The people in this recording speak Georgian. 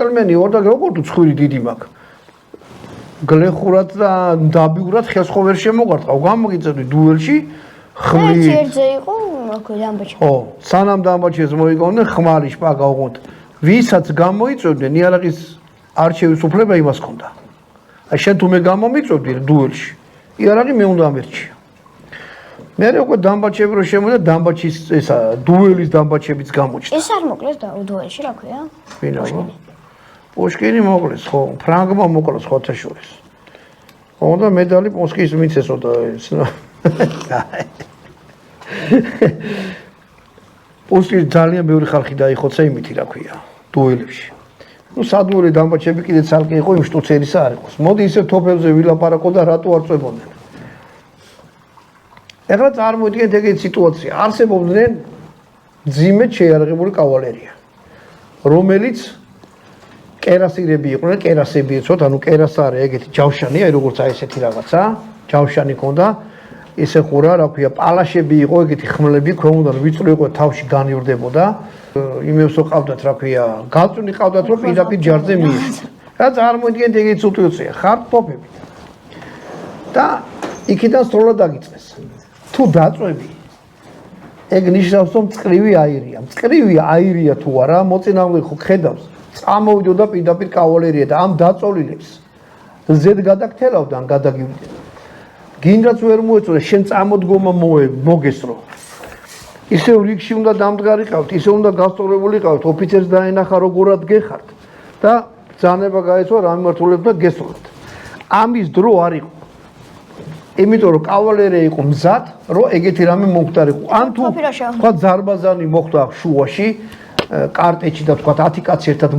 Gentlemani orada როგორ თუ ცხვირი დიდი მაქვს. გლეხურად და დაბიურად ხელს ხო ვერ შემოგვარტყავ. გამოგიწევდი დუელში ხმლი. ერთზე იყო დამბაჩი. ო, სანამ დამბაჩეს მოიგონდნენ ხმარი შპაგა უღონთ. ვისაც გამოიწევდნენ იარაღის არჩევის უფლება იმას ჰქონდა. აი შენ თუ მე გამომიწევდი დუელში, იარაღი მე უნდა ამერჩია. მე უკვე დამბაჩები რო შემოდა დამბაჩის ესა დუელის დამბაჩებიც გამოჩნდა. ეს არ მოკლეს და დუელში რა ქვია? ვინა? Pushkini მოკლეს ხო, ფრანგმა მოკლეს ხოთა შორის. ხოდა მედალი პუსკის მიცესო და ეს. პუსკი ძალიან ბევრი ხალხი დაიხოცა იმითი რა ქვია, დუელებში. ნუ სადუელი დამბაჩები კიდე ცალკე იყო იმ შტუცერისა არ იყოს. მოდი ისე თოფებზე ვილაპარაკო და რატო არ წვებოდნენ. ეხლა წარმოიდგინეთ ეგეთი სიტუაცია. არსებობდნენ ძიმედ შეიარაღებული კავალერია, რომელიც კერასირები იყვნენ, კერასები ეცოთ, ანუ კერასა არის ეგეთი ჯავშანი, აი როგორც აი ესეთი რაღაცა, ჯავშანი ქონდა, ესე ხურა, რა ქვია, პალაშები იყო, ეგეთი ხმლები, ქვემოდან ვიწრო იყო, თავში განივრდებოდა. იმევსო ყავდათ, რა ქვია, გაწვენი ყავდათ, რომ პირდაპირ ჯარზე მიეშვა. რა წარმოიდგინეთ ეგეთი სიტუაცია, ხართ თოფებით. და იქიდან სრულად დაგიწყეს. თუ დაწვევი, ეგ ნიშნავს, რომ წყრივი აირია. წყრივი აირია თუ არა, მოწინააღმდეგე ხო ხედავს. წამოვიდოდა პირდაპირ კავალერია და ამ დაწოლილებს ზედ გადაგთელავდა ან გადაგივიდა. გინდაც ვერ მოეწონა შენ წამოდგომა მოგესრო. ისევ რიგში უნდა დამდგარიყავთ, ისევ უნდა გასწორებულიყავთ, ოფიცერს დაენახა როგორად გეხართ და ბრძანება გაეცვა რა მიმართულებით და გესროლთ. ამის დრო არ იყო. იმიტომ რომ კავალერია იყო მზად, რომ ეგეთი რამე მომხდარიყო. ან თუ თქვა ზარბაზანი მოხდა შუაში, კარტეჩი და თქვა 10 კაცი ერთად